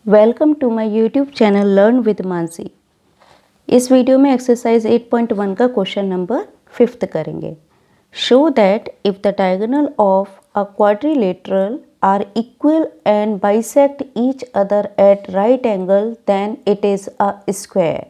Welcome to my YouTube channel learn with Mansi. इस वीडियो में एक्सरसाइज 8.1 का क्वेश्चन नंबर 5 करेंगे। Show that if the diagonal of a quadrilateral are equal and bisect each other at right angle then it is a square.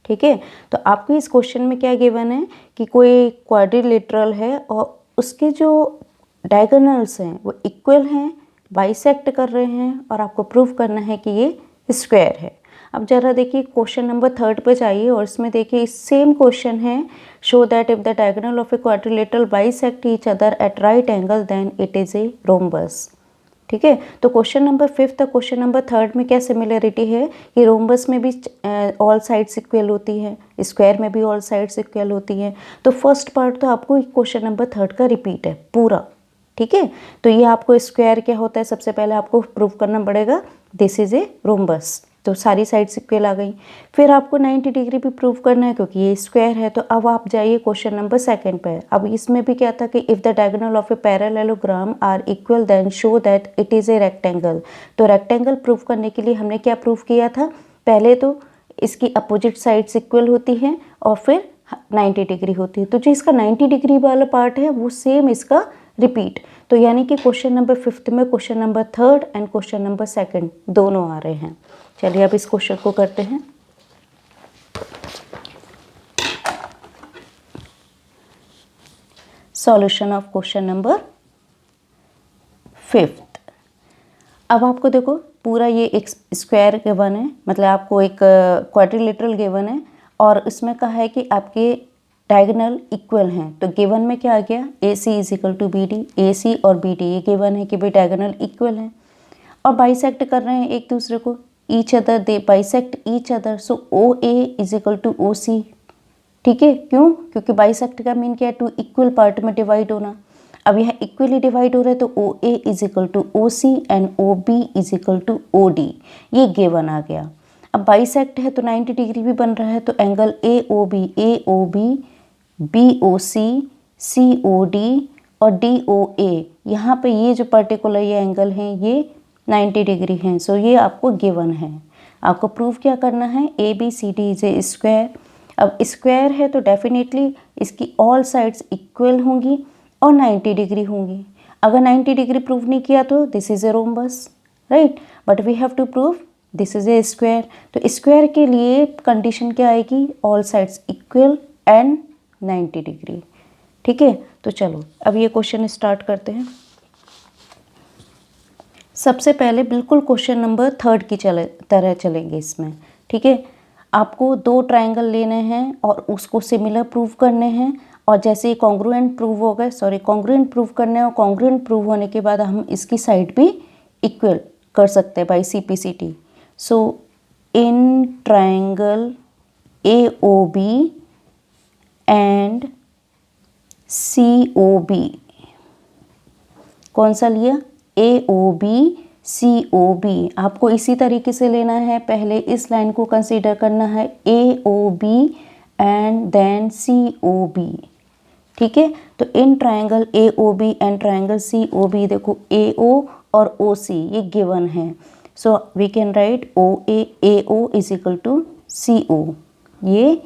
ठीक है, तो आपको इस क्वेश्चन में क्या गिवन है कि कोई क्वाड्रिलेटरल है और उसके जो डायगोनल्स हैं वो इक्वल हैं, बाइसेक्ट कर रहे हैं और आपको प्रूव करना है कि ये स्क्वायर है। अब जरा देखिए क्वेश्चन नंबर 3 पे जाइए और इसमें देखिए सेम क्वेश्चन है, show that if the diagonal of a quadrilateral bisect each other at right angle then it is a rhombus. ठीक है, तो क्वेश्चन नंबर 5 क्वेश्चन नंबर 3 में क्या सिमिलरिटी है कि रोम्बस में भी ऑल साइड्स इक्वल होती है, स्क्वायर में भी ऑल साइड्स इक्वल होती हैं। तो फर्स्ट पार्ट तो आपको क्वेश्चन नंबर 3 का रिपीट है पूरा। ठीक है, तो ये आपको स्क्वायर क्या होता है सबसे पहले आपको प्रूव करना पड़ेगा, दिस इज ए रोम्बस। तो सारी साइड्स इक्वल आ गई। फिर आपको 90 डिग्री भी प्रूव करना है क्योंकि ये स्क्वायर है। तो अब आप जाइए क्वेश्चन नंबर 2 पे। अब इसमें भी क्या था कि if the diagonal of a parallelogram are equal then show that it is a rectangle. तो रेक्टेंगल प्रूव करने के लिए हमने क्या प्रूव किया था, पहले तो इसकी अपोजिट साइड्स इक्वल होती हैं और फिर 90 डिग्री होती है। तो जो इसका 90 डिग्री वाला पार्ट है वो सेम इसका रिपीट। तो यानी कि क्वेश्चन नंबर 5 में question number 3 and question number 2 दोनों आ रहे हैं। चलिए अब इस क्वेश्चन को करते हैं। Solution of question number 5। अब आपको देखो पूरा ये एक स्क्वायर गिवन है, मतलब आपको एक क्वाड्रिलेटरल गिवन है और इसमें कहा है कि आपके डायगोनल इक्वल हैं। तो गिवन में क्या आ गया, A C is equal to B D. A C और बी डी ये गिवन है कि भाई डायगोनल इक्वल हैं और बाइसेक्ट कर रहे हैं एक दूसरे को, each other they bisect each other. So O A is equal to O C. ठीक है, क्यों, क्योंकि बाइसेक्ट का मीन क्या है, टू इक्वल पार्ट में डिवाइड होना। अब यह इक्वली डिवाइड हो रहा है तो O A is equal to O C and O B is equal to O D, ये गिवन आ गया। अब बाइसेक्ट है तो 90 डिग्री भी बन रहा है, तो angle A O B, B O C O D और डी ओ ए, यहाँ पे ये जो पर्टिकुलर ये एंगल हैं ये 90 डिग्री हैं। सो ये आपको गिवन है। आपको प्रूव क्या करना है, A B C D is a square. अब स्क्वायर है तो डेफिनेटली इसकी ऑल साइड्स इक्वल होंगी और 90 डिग्री होंगी। अगर 90 डिग्री प्रूव नहीं किया तो this is a rhombus, right, but we have to prove this is a square. तो स्क्वायर के लिए कंडीशन क्या आएगी, all sides equal and 90 degree. ठीक है, तो चलो अब ये क्वेश्चन स्टार्ट करते हैं। सबसे पहले बिल्कुल क्वेश्चन नंबर 3 की तरह चलेंगे इसमें। ठीक है, आपको 2 ट्रायंगल लेने हैं और उसको सिमिलर प्रूव करने हैं और जैसे ही कॉन्ग्रुएंट प्रूव हो गए, कॉन्ग्रुएंट प्रूव करने और कॉन्ग्रुएंट प्रूव होने के बाद हम इसकी साइड भी इक्वल कर सकते हैं by CPCT। So in triangle AOB and COB, कौन सा लिया, AOB COB। आपको इसी तरीके से लेना है, पहले इस लाइन को कंसीडर करना है AOB एंड देन COB। ठीक है, तो in triangle AOB and triangle COB देखो AO और OC ये गिवन है। So we can write AO is equal to CO, ये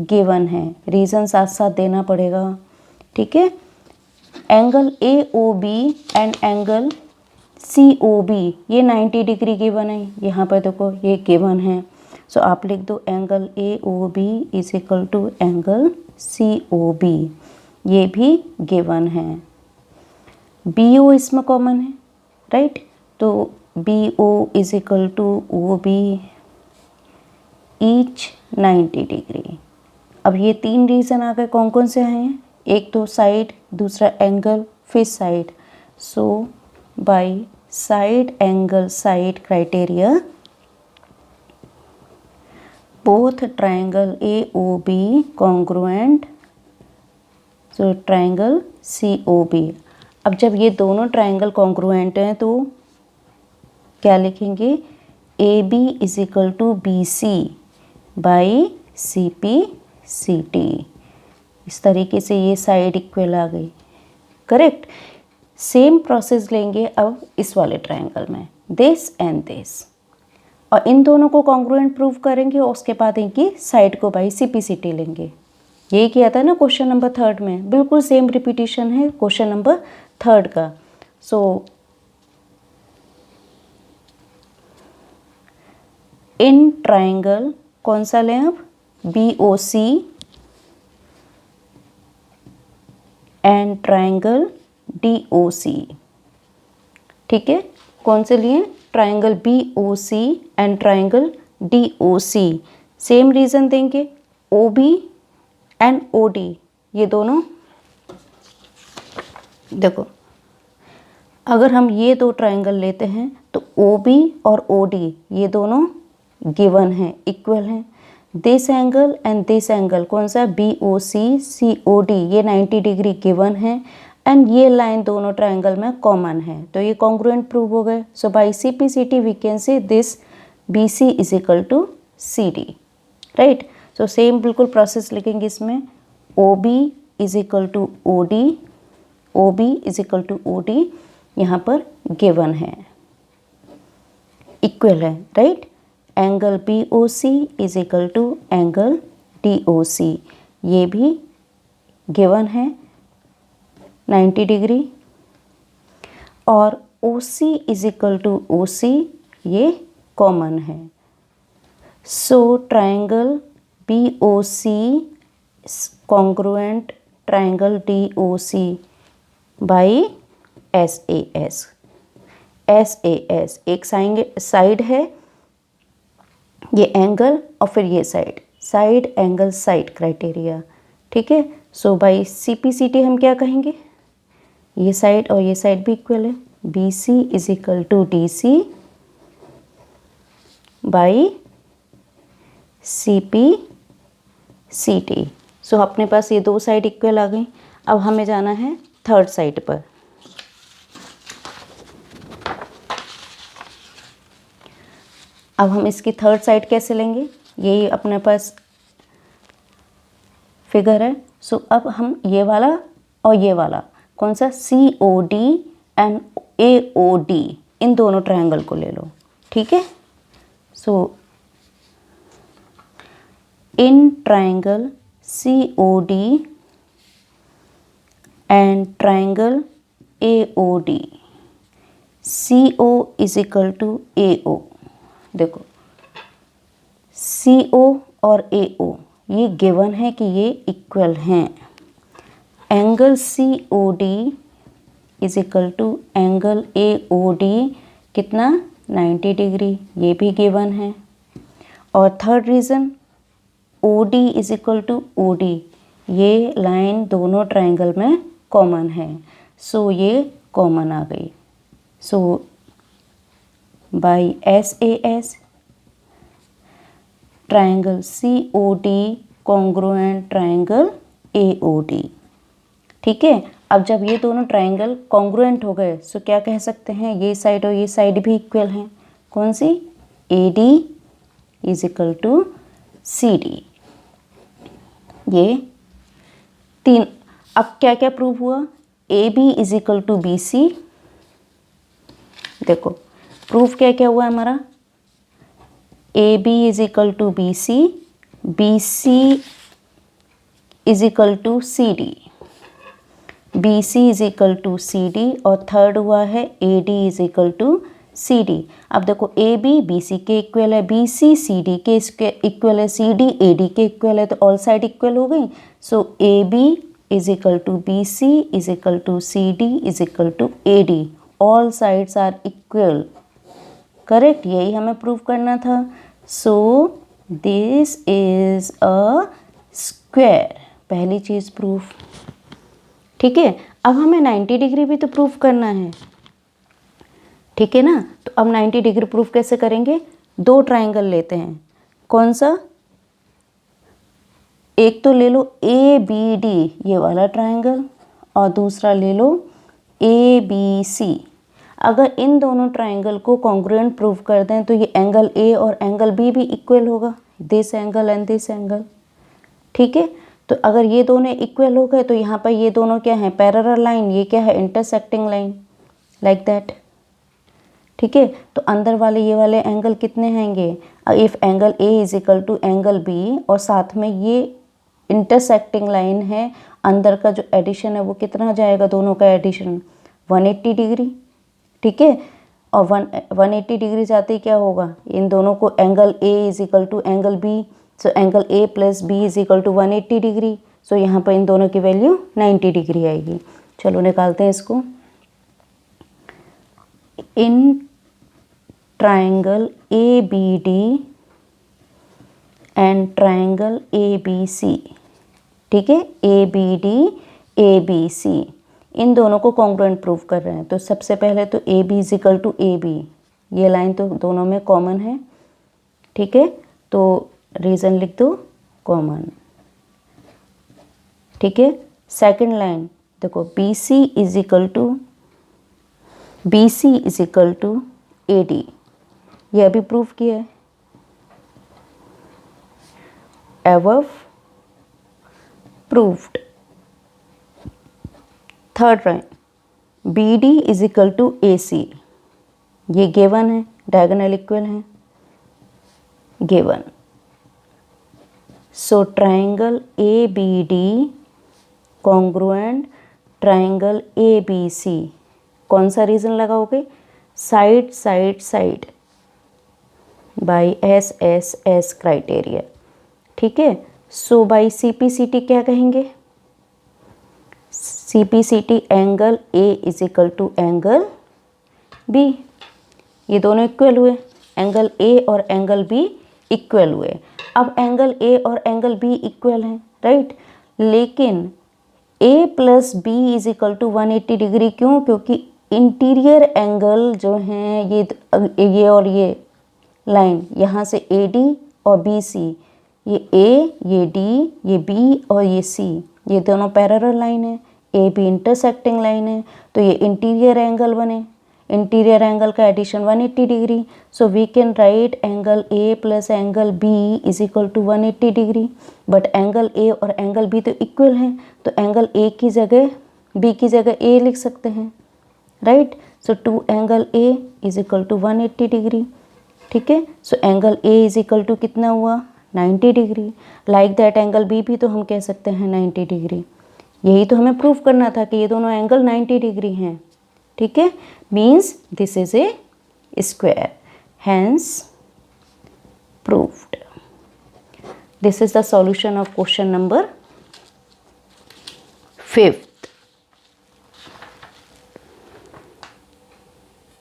गिवन है। रीज़न साथ साथ देना पड़ेगा। ठीक है, angle AOB and angle COB ये 90 डिग्री गिवन है, यहाँ पर देखो ये गिवन है। सो आप लिख दो angle AOB is equal to angle COB, ये भी गिवन है। BO इसमें कॉमन है, राइट, तो BO is equal to OB each 90 degree. अब ये 3 रीज़न आ गए, कौन कौन से हैं, एक तो साइड, दूसरा एंगल, फिर side. So by side angle side criteria both triangle AOB congruent so triangle COB। अब जब ये दोनों ट्रायंगल कॉन्ग्रुएंट हैं तो क्या लिखेंगे, AB is equal to BC by CPCT। इस तरीके से ये साइड इक्वल आ गई, करेक्ट। सेम प्रोसेस लेंगे अब इस वाले ट्रायंगल में, दिस एंड दिस। और इन दोनों को कॉन्ग्रुएंट प्रूव करेंगे और उसके बाद इनकी साइड को बाई CPCT लेंगे। यही किया था ना क्वेश्चन नंबर 3 में, बिल्कुल सेम रिपीटिशन है क्वेश्चन नंबर 3 का। सो इन ट्राइंगल कौन सा लें अब, BOC एंड ट्राइंगल DOC। ठीक है, कौन से लिए, triangle BOC and triangle DOC। Same reason देंगे, OB एंड OD, ये दोनों देखो, अगर हम ये दो ट्राइंगल लेते हैं तो OB और OD ये दोनों गिवन हैं, इक्वल हैं। This angle and this angle कौन सा, BOC COD, ये 90 डिग्री गिवन है एंड ये लाइन दोनों ट्राइंगल में कॉमन है, तो ये कॉन्ग्रुएंट प्रूव हो गए। So by CPCT we can say this BC is equal to CD, right. So same बिल्कुल प्रोसेस लिखेंगे इसमें, OB is equal to OD, OB is equal to OD यहाँ पर गिवन है, इक्वल है, right. Angle BOC is equal to angle DOC, ये भी given है 90 डिग्री, और OC is equal to OC, ये कॉमन है। So triangle BOC congruent triangle DOC by SAS। SAS एक साइड है, ये एंगल और फिर ये साइड एंगल साइड क्राइटेरिया, ठीक है। सो बाय CPCT हम क्या कहेंगे, ये साइड और ये साइड भी इक्वल है, BC is equal to DC by CPCT। So अपने पास ये दो साइड इक्वल आ गई। अब हमें जाना है थर्ड साइड पर। अब हम इसकी थर्ड साइड कैसे लेंगे, यही अपने पास फिगर है। सो अब हम ये वाला और ये वाला कौन सा, COD एंड AOD, इन दोनों ट्रायंगल को ले लो, ठीक है। So in triangle COD and triangle AOD, CO is equal to AO। देखो CO और AO ये गिवन है कि ये इक्वल हैं। Angle COD is equal to angle AOD कितना, 90 डिग्री, ये भी गिवन है। और third reason OD is equal to OD, ये लाइन दोनों ट्रायंगल में कॉमन है, सो ये कॉमन आ गई। So by SAS triangle COD congruent triangle AOD, ठीक है। अब जब ये दोनों ट्रायंगल कॉन्ग्रुएंट हो गए, सो क्या कह सकते हैं, ये साइड और ये साइड भी इक्वल हैं। कौन सी, AD is equal to CD, ये तीन। अब क्या क्या प्रूव हुआ, AB is equal to BC। देखो प्रूफ क्या क्या हुआ हमारा, AB is equal to BC, BC is equal to CD, BC is equal to CD, और थर्ड हुआ है AD is equal to CD। अब देखो AB BC के इक्वल है, BC CD के इक्वल है, CD AD के इक्वल है, तो ऑल साइड इक्वल हो गई। So AB is equal to BC is equal to CD is equal to AD, all sides are equal, correct, यही हमें प्रूव करना था। So this is a square, पहली चीज़ प्रूफ, ठीक है। अब हमें 90 डिग्री भी तो प्रूफ करना है, ठीक है ना। तो अब 90 डिग्री प्रूफ कैसे करेंगे, दो ट्रायंगल लेते हैं, कौन सा, एक तो ले लो ABD ये वाला ट्रायंगल, और दूसरा ले लो ABC। अगर इन दोनों ट्रायंगल को कॉन्ग्रुएंट प्रूव कर दें तो ये एंगल A और एंगल B भी इक्वल होगा, this angle and this angle, ठीक है। तो अगर ये दोनों इक्वल हो गए तो यहाँ पर ये दोनों क्या है, पैरेलल लाइन, ये क्या है, इंटरसेक्टिंग लाइन, लाइक दैट, ठीक है। तो अंदर वाले ये वाले एंगल कितने हैंगे, if angle A is equal to angle B और साथ में ये इंटरसेक्टिंग लाइन है, अंदर का जो एडिशन है वो कितना जाएगा, दोनों का एडिशन 180 डिग्री। ठीक है, और 180 डिग्री जाते ही क्या होगा, इन दोनों को angle A is equal to angle B, so angle A plus B is equal to 180 degree. So यहाँ पर इन दोनों की वैल्यू 90 डिग्री आएगी। चलो निकालते हैं इसको। In triangle A B D and triangle A B C, ठीक है, A B D A B C, इन दोनों को कॉन्ग्रुएंट प्रूव कर रहे हैं। तो सबसे पहले तो A B is equal to A B, ये लाइन तो दोनों में कॉमन है। ठीक है, तो रीज़न लिख दो कॉमन। ठीक है, सेकंड लाइन देखो, B C is equal to A D, ये अभी प्रूव किया है। Above proved. Third line, B D is equal to A C, ये गिवन है, डायगोनल इक्वल है, given. So triangle A B D congruent triangle A B C, कौन सा reason लगाओगे, side side side by S S S criteria. ठीक है, so by C P C T क्या कहेंगे, सी P C T angle A is equal to angle B, ये दोनों equal हुए, एंगल ए और एंगल बी इक्वल हुए। अब एंगल ए और एंगल बी इक्वल हैं, राइट, लेकिन A plus B is equal to 180 degree, क्यों, क्योंकि इंटीरियर एंगल जो हैं ये और ये लाइन यहाँ से ए डी और बी सी, ये ए, ये डी, ये बी और ये सी, ये दोनों पैरेलल लाइन है, ए बी इंटरसेक्टिंग लाइन है, तो ये इंटीरियर एंगल बने, इंटीरियर एंगल का addition 180 degree. So we can write angle A plus angle B is equal to 180 degree, but angle A और एंगल बी तो इक्वल हैं, तो एंगल ए की जगह बी की जगह ए लिख सकते हैं, right. So two angle A is equal to 180 degree. ठीक है, so angle A is equal to कितना हुआ, 90 degree. Like that angle B भी तो हम कह सकते हैं 90 डिग्री। यही तो हमें प्रूव करना था कि ये दोनों एंगल 90 डिग्री हैं। ठीक है, means this is a square, hence proved. This is the solution of question number 5।